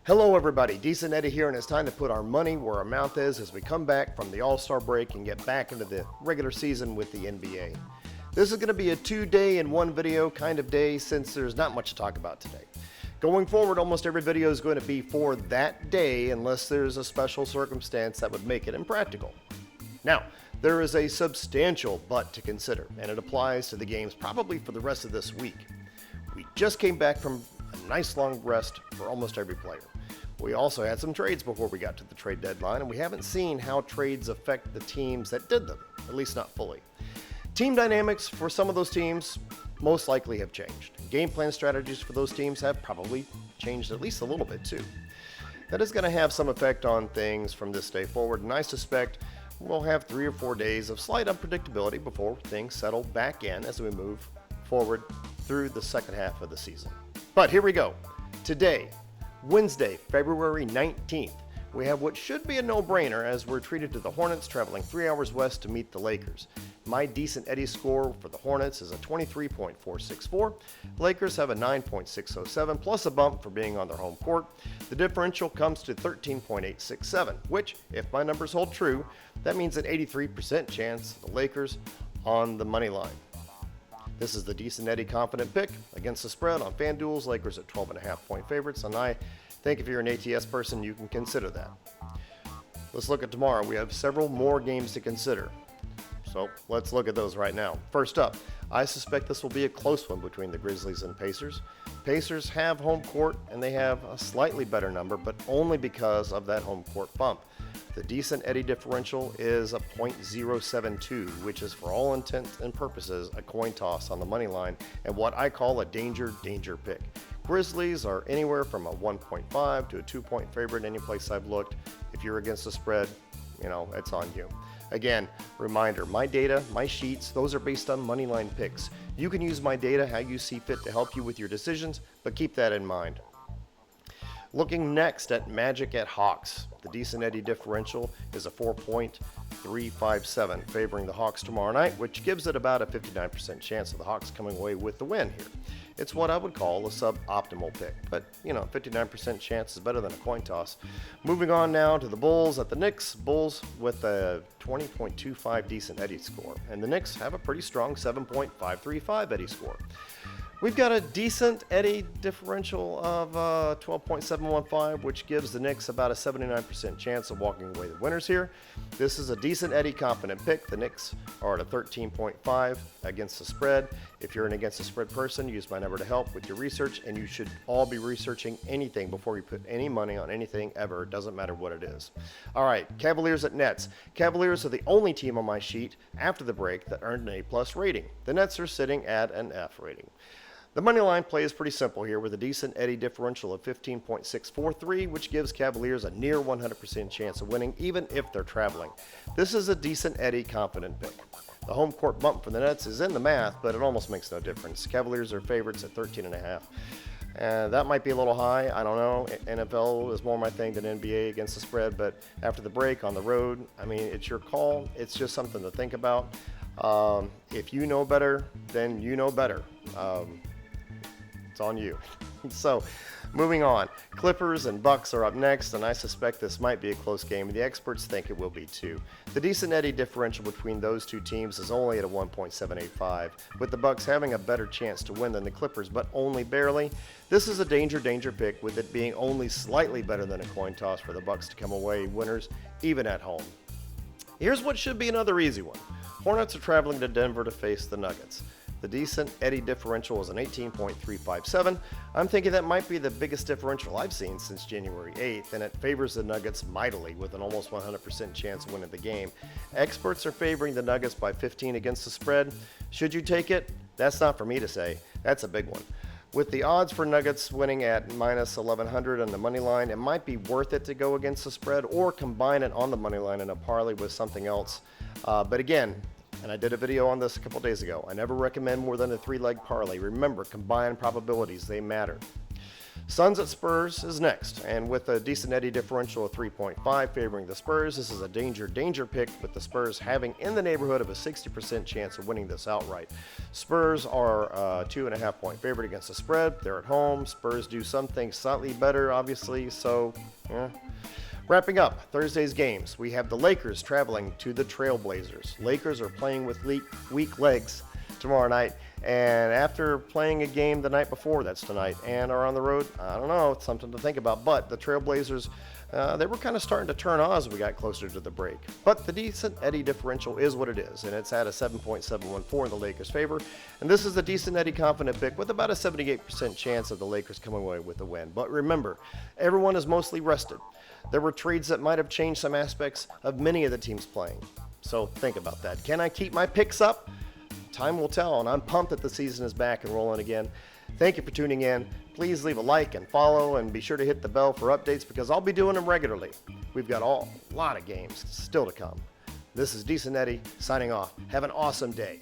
Hello everybody, Decent Eddie here, and it's time to put our money where our mouth is as we come back from the All-Star break and get back into the regular season with the NBA. This is going to be a 2-day in one video kind of day since there's not much to talk about today. Going forward, almost every video is going to be for that day unless there's a special circumstance that would make it impractical. Now, there is a substantial but to consider, and it applies to the games probably for the rest of this week. We just came back from a nice long rest for almost every player. We also had some trades before we got to the trade deadline, and we haven't seen how trades affect the teams that did them, at least not fully. Team dynamics for some of those teams most likely have changed. Game plan strategies for those teams have probably changed at least a little bit too. That is going to have some effect on things from this day forward, and I suspect we'll have 3 or 4 days of slight unpredictability before things settle back in as we move forward through the second half of the season. But here we go. Today, Wednesday, February 19th, we have what should be a no-brainer as we're treated to the Hornets traveling 3 hours west to meet the Lakers. My Decent Eddie score for the Hornets is a 23.464. Lakers have a 9.607 plus a bump for being on their home court. The differential comes to 13.867, which, if my numbers hold true, that means an 83% chance of the Lakers on the money line. This is the Decent Eddie confident pick against the spread on FanDuel's Lakers at 12.5 point favorites, and I think if you're an ATS person, you can consider that. Let's look at tomorrow. We have several more games to consider, so let's look at those right now. First up, I suspect this will be a close one between the Grizzlies and Pacers. Pacers have home court, and they have a slightly better number, but only because of that home court bump. The Decent Eddie differential is a .072, which is for all intents and purposes a coin toss on the money line and what I call a danger pick. Grizzlies are anywhere from a 1.5 to a 2-point favorite any place I've looked. If you're against the spread, it's on you. Again, reminder, my data, my sheets, those are based on money line picks. You can use my data how you see fit to help you with your decisions, but keep that in mind. Looking next at Magic at Hawks. The Decent Eddie differential is a 4.357, favoring the Hawks tomorrow night, which gives it about a 59% chance of the Hawks coming away with the win here. It's what I would call a suboptimal pick, but 59% chance is better than a coin toss. Moving on now to the Bulls at the Knicks. Bulls with a 20.25 Decent Eddie score, and the Knicks have a pretty strong 7.535 Eddie score. We've got a Decent Eddie differential of 12.715, which gives the Knicks about a 79% chance of walking away the winners here. This is a Decent Eddie confident pick. The Knicks are at a 13.5 against the spread. If you're an against the spread person, use my number to help with your research, and you should all be researching anything before you put any money on anything ever. It doesn't matter what it is. All right, Cavaliers at Nets. Cavaliers are the only team on my sheet after the break that earned an A+ rating. The Nets are sitting at an F rating. The money line play is pretty simple here with a Decent Eddie differential of 15.643, which gives Cavaliers a near 100% chance of winning even if they're traveling. This is a Decent Eddie confident pick. The home court bump for the Nets is in the math, but it almost makes no difference. Cavaliers are favorites at 13.5. That might be a little high. I don't know. NFL is more my thing than NBA against the spread, but after the break on the road, it's your call. It's just something to think about. If you know better, then you know better. It's on you. So, moving on. Clippers and Bucks are up next, and I suspect this might be a close game, and the experts think it will be too. The Decent Eddie differential between those two teams is only at a 1.785, with the Bucks having a better chance to win than the Clippers, but only barely. This is a danger pick, with it being only slightly better than a coin toss for the Bucks to come away winners, even at home. Here's what should be another easy one. Hornets are traveling to Denver to face the Nuggets. The Decent Eddie differential is an 18.357. I'm thinking that might be the biggest differential I've seen since January 8th, and it favors the Nuggets mightily with an almost 100% chance of winning the game. Experts are favoring the Nuggets by 15 against the spread. Should you take it? That's not for me to say. That's a big one. With the odds for Nuggets winning at minus 1100 on the money line, it might be worth it to go against the spread or combine it on the money line in a parlay with something else. But again, and I did a video on this a couple days ago, I never recommend more than a 3-leg parlay. Remember, combined probabilities, they matter. Suns at Spurs is next, and with a decent eddy differential of 3.5 favoring the Spurs, this is a danger pick with the Spurs having in the neighborhood of a 60% chance of winning this outright. Spurs are a 2.5 point favorite against the spread. They're at home. Spurs do some things slightly better, obviously, so Wrapping up Thursday's games, we have the Lakers traveling to the Trailblazers. Lakers are playing with weak legs tomorrow night, and after playing a game the night before, that's tonight, and are on the road, I don't know, it's something to think about. But the Trailblazers, they were kind of starting to turn on as we got closer to the break. But the decent eddy differential is what it is, and it's at a 7.714 in the Lakers' favor. And this is a decent eddy confident pick with about a 78% chance of the Lakers coming away with a win. But remember, everyone is mostly rested. There were trades that might have changed some aspects of many of the teams playing. So think about that. Can I keep my picks up? Time will tell, and I'm pumped that the season is back and rolling again. Thank you for tuning in. Please leave a like and follow, and be sure to hit the bell for updates because I'll be doing them regularly. We've got a lot of games still to come. This is Decent Eddie signing off. Have an awesome day.